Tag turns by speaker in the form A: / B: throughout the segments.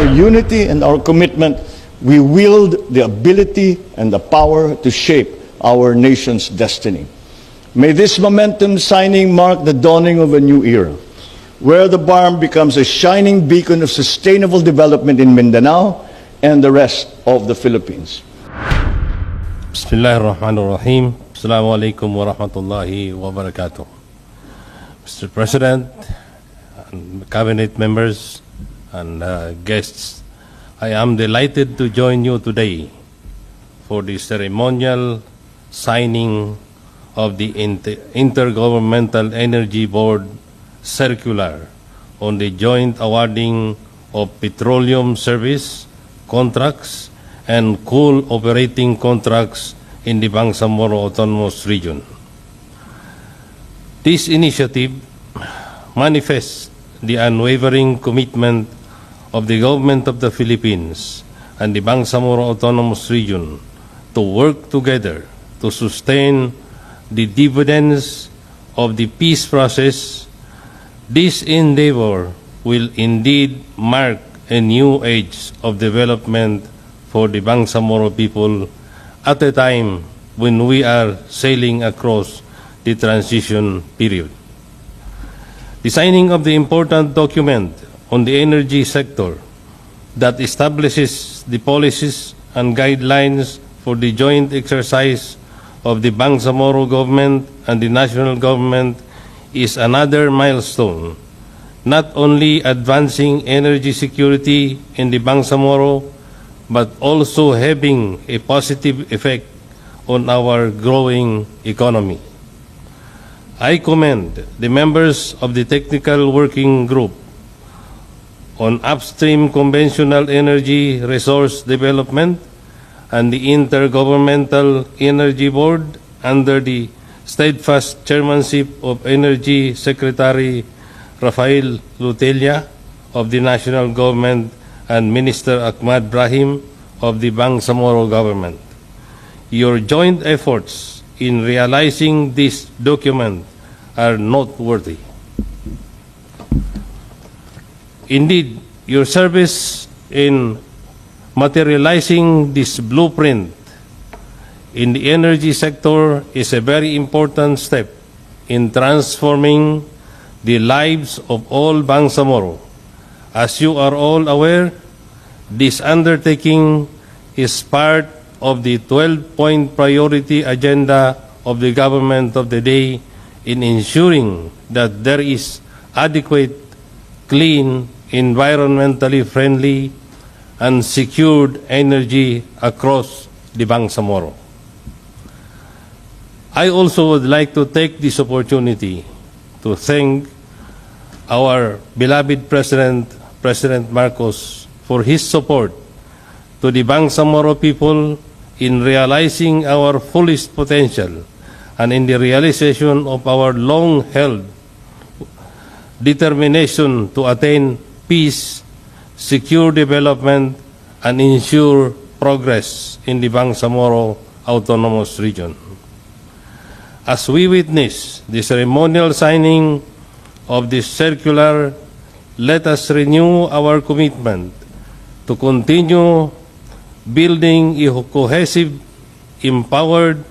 A: our unity and our commitment, we wield the ability and the power to shape our nation's destiny. May this momentum signing mark the dawning of a new era, where the BARMM becomes a shining beacon of sustainable development in Mindanao and the rest of the Philippines.
B: Bismillahirrahmanirrahim. Assalamualaikum warahmatullahi wabarakatuh. Mr. President, and cabinet members, and guests, I am delighted to join you today for the ceremonial signing of the Intergovernmental Energy Board Circular on the joint awarding of petroleum service contracts and coal operating contracts in the BANGSAMORO Autonomous Region. This initiative manifests the unwavering commitment of the Government of the Philippines and the BANGSAMORO Autonomous Region to work together to sustain the dividends of the peace process. This endeavor will indeed mark a new age of development for the BANGSAMORO people at a time when we are sailing across the transition period. The signing of the important document on the energy sector that establishes the policies and guidelines for the joint exercise of the BANGSAMORO government and the national government is another milestone, not only advancing energy security in the BANGSAMORO, but also having a positive effect on our growing economy. I commend the members of the Technical Working Group on Upstream Conventional Energy Resource Development and the Intergovernmental Energy Board under the steadfast chairmanship of Energy Secretary Rafael Lutella of the National Government and Minister Ahmad Brahim of the BANGSAMORO government. Your joint efforts in realizing this document are noteworthy. Indeed, your service in materializing this blueprint in the energy sector is a very important step in transforming the lives of all BANGSAMORO. As you are all aware, this undertaking is part of the 12-point priority agenda of the government of the day in ensuring that there is adequate, clean, environmentally friendly, and secured energy across the BANGSAMORO. I also would like to take this opportunity to thank our beloved President Marcos, for his support to the BANGSAMORO people in realizing our fullest potential and in the realization of our long-held determination to attain peace, secure development, and ensure progress in the BANGSAMORO Autonomous Region. As we witness the ceremonial signing of this circular, let us renew our commitment to continue building a cohesive, empowered,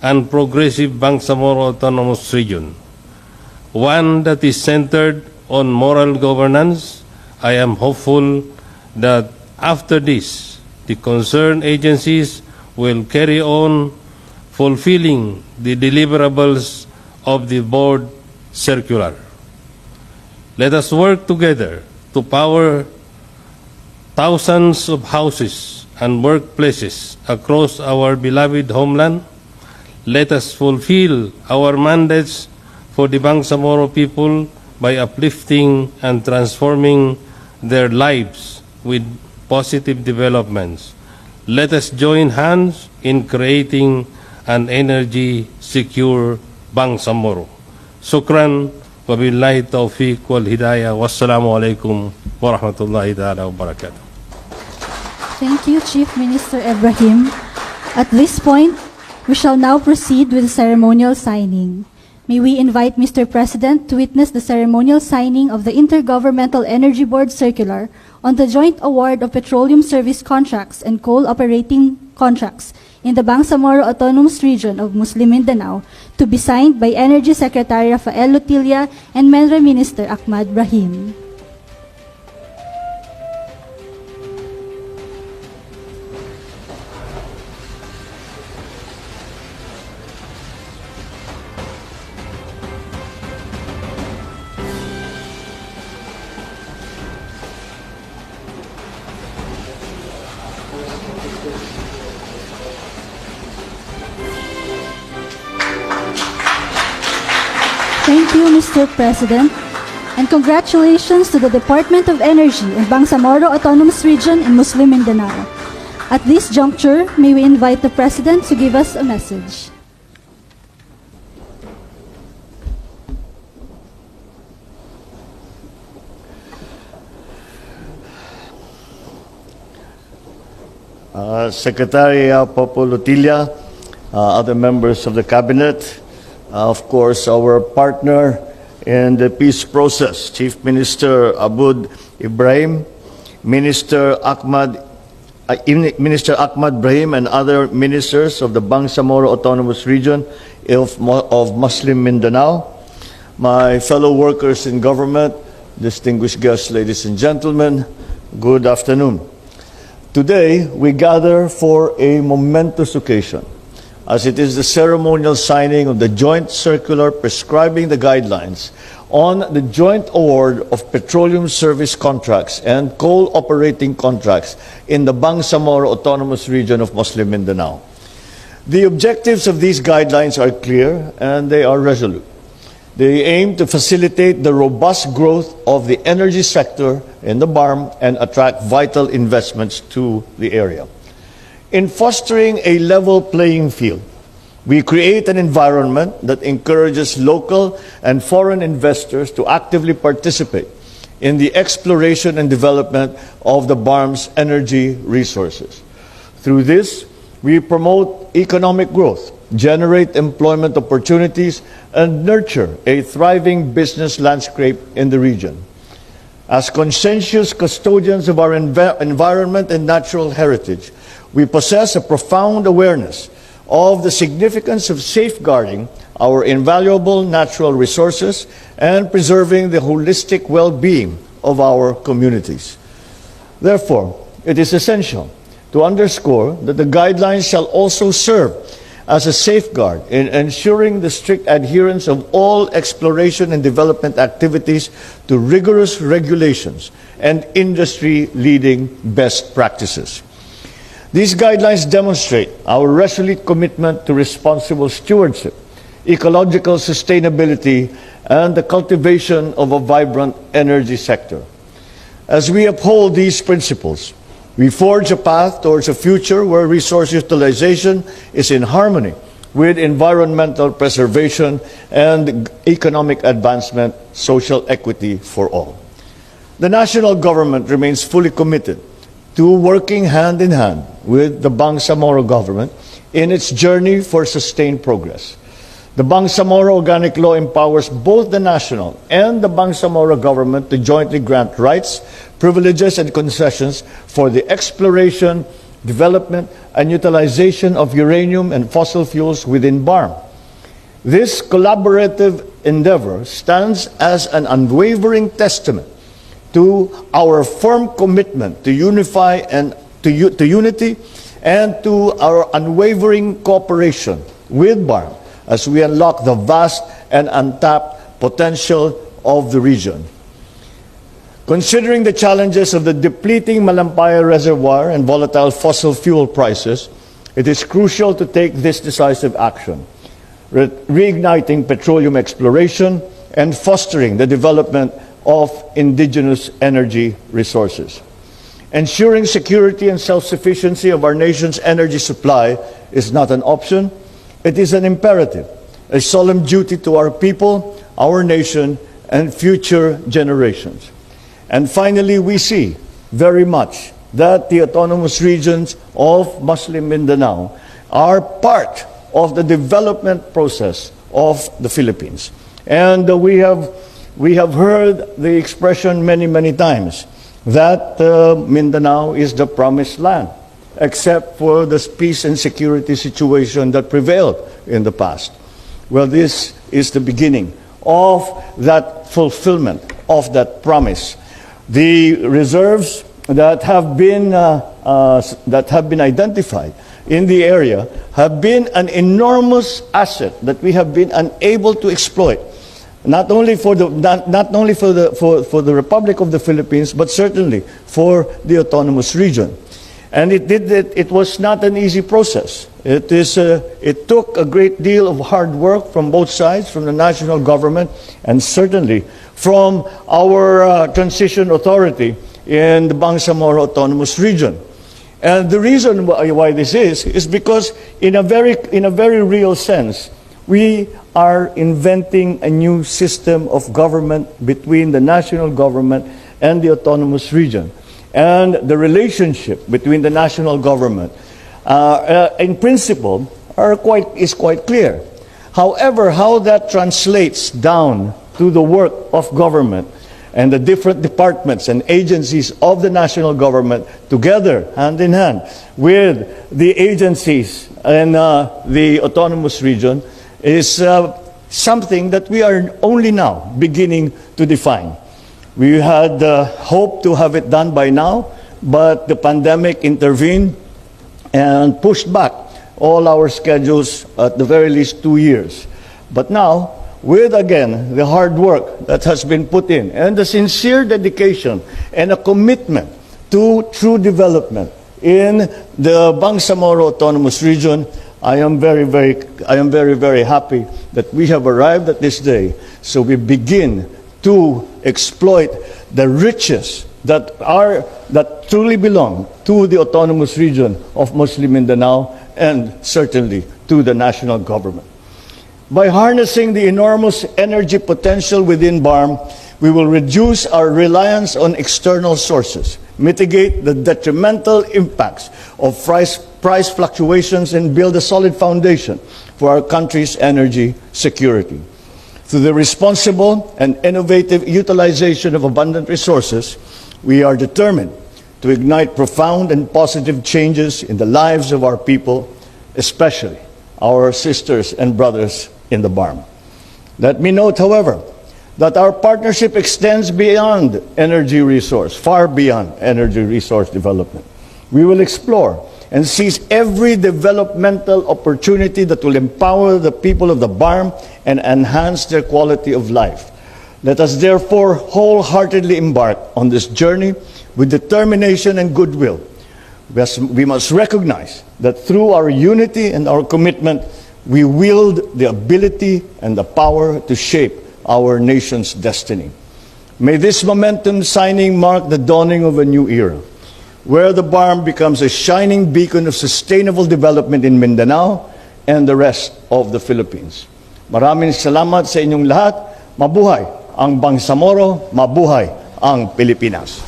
B: and progressive BANGSAMORO Autonomous Region, one that is centered on moral governance. I am hopeful that after this, the concerned agencies will carry on fulfilling the deliverables of the board circular. Let us work together to power thousands of houses and workplaces across our beloved homeland. Let us fulfill our mandates for the BANGSAMORO people by uplifting and transforming their lives with positive developments. Let us join hands in creating an energy-secure BANGSAMORO. Shukran, wabillahi taufiq wal hidayah. Wassalamu alaikum warahmatullahi ta'ala wabarakatuh.
C: Thank you, Chief Minister Ibrahim. At this point, we shall now proceed with the ceremonial signing. May we invite Mr. President to witness the ceremonial signing of the Intergovernmental Energy Board Circular on the joint award of petroleum service contracts and coal operating contracts in the Bangsamoro Autonomous Region of Muslim Mindanao, to be signed by Energy Secretary Rafael Lutilla and Mineral Minister Ahmad Brahim. Thank you, Mr. President, and congratulations to the Department of Energy and Bangsamoro Autonomous Region in Muslim Mindanao. At this juncture, may we invite the President to give us a message.
A: Secretary Popo Lutilla, other members of the Cabinet, of course, our partner in the peace process, Chief Minister Aboud Ibrahim, Minister Ahmad Brahim, and other ministers of the Bangsamoro Autonomous Region of Muslim Mindanao, my fellow workers in government, distinguished guests, ladies and gentlemen, good afternoon. Today, we gather for a momentous occasion, as it is the ceremonial signing of the joint circular prescribing the guidelines on the joint award of petroleum service contracts and coal operating contracts in the Bangsamoro Autonomous Region of Muslim Mindanao. The objectives of these guidelines are clear and they are resolute. They aim to facilitate the robust growth of the energy sector in the BARMM and attract vital investments to the area. In fostering a level playing field, we create an environment that encourages local and foreign investors to actively participate in the exploration and development of the BARMM's energy resources. Through this, we promote economic growth, generate employment opportunities, and nurture a thriving business landscape in the region. As conscientious custodians of our environment and natural heritage, we possess a profound awareness of the significance of safeguarding our invaluable natural resources and preserving the holistic well-being of our communities. Therefore, it is essential to underscore that the guidelines shall also serve as a safeguard in ensuring the strict adherence of all exploration and development activities to rigorous regulations and industry-leading best practices. These guidelines demonstrate our resolute commitment to responsible stewardship, ecological sustainability, and the cultivation of a vibrant energy sector. As we uphold these principles, we forge a path towards a future where resource utilization is in harmony with environmental preservation and economic advancement, social equity for all. The national government remains fully committed to working hand in hand with the Bangsamoro government in its journey for sustained progress. The Bangsamoro Organic Law empowers both the national and the Bangsamoro government to jointly grant rights, privileges, and concessions for the exploration, development, and utilization of uranium and fossil fuels within BARMM. This collaborative endeavor stands as an unwavering testament to our firm commitment to unify and to unity and to our unwavering cooperation with BARMM as we unlock the vast and untapped potential of the region. Considering the challenges of the depleting Malampaya Reservoir and volatile fossil fuel prices, it is crucial to take this decisive action, reigniting petroleum exploration and fostering the development of indigenous energy resources. Ensuring security and self-sufficiency of our nation's energy supply is not an option, it is an imperative, a solemn duty to our people, our nation, and future generations. And finally, we see very much that the autonomous regions of Muslim Mindanao are part of the development process of the Philippines. And we have heard the expression many, many times that Mindanao is the promised land, except for the peace and security situation that prevailed in the past. Well, this is the beginning of that fulfillment of that promise. The reserves that have been identified in the area have been an enormous asset that we have been unable to exploit, not only for the Republic of the Philippines, but certainly for the autonomous region. And it was not an easy process. It took a great deal of hard work from both sides, from the national government and certainly from our transition authority in the BANGSAMORO autonomous region. And the reason why this is because in a very real sense, we are inventing a new system of government between the national government and the autonomous region. And the relationship between the national government, in principle, is quite clear. However, how that translates down to the work of government and the different departments and agencies of the national government together, hand in hand, with the agencies and the autonomous region is something that we are only now beginning to define. We had hoped to have it done by now, but the pandemic intervened and pushed back all our schedules at the very least 2 years. But now, with again the hard work that has been put in and the sincere dedication and a commitment to true development in the Bangsamoro Autonomous Region, I am very, very happy that we have arrived at this day. So we begin to exploit the riches that truly belong to the autonomous region of Muslim Mindanao and certainly to the national government. By harnessing the enormous energy potential within BARMM, we will reduce our reliance on external sources, mitigate the detrimental impacts of price fluctuations, and build a solid foundation for our country's energy security. Through the responsible and innovative utilization of abundant resources, we are determined to ignite profound and positive changes in the lives of our people, especially our sisters and brothers in the BARMM. Let me note, however, that our partnership extends beyond energy resource, far beyond energy resource development. We will explore and seize every developmental opportunity that will empower the people of the BARMM and enhance their quality of life. Let us therefore wholeheartedly embark on this journey with determination and goodwill. We must recognize that through our unity and our commitment, we wield the ability and the power to shape our nation's destiny. May this momentum signing mark the dawning of a new era, where the BARMM becomes a shining beacon of sustainable development in Mindanao and the rest of the Philippines. Maraming salamat sa inyong lahat. Mabuhay ang Bangsamoro, mabuhay ang Pilipinas.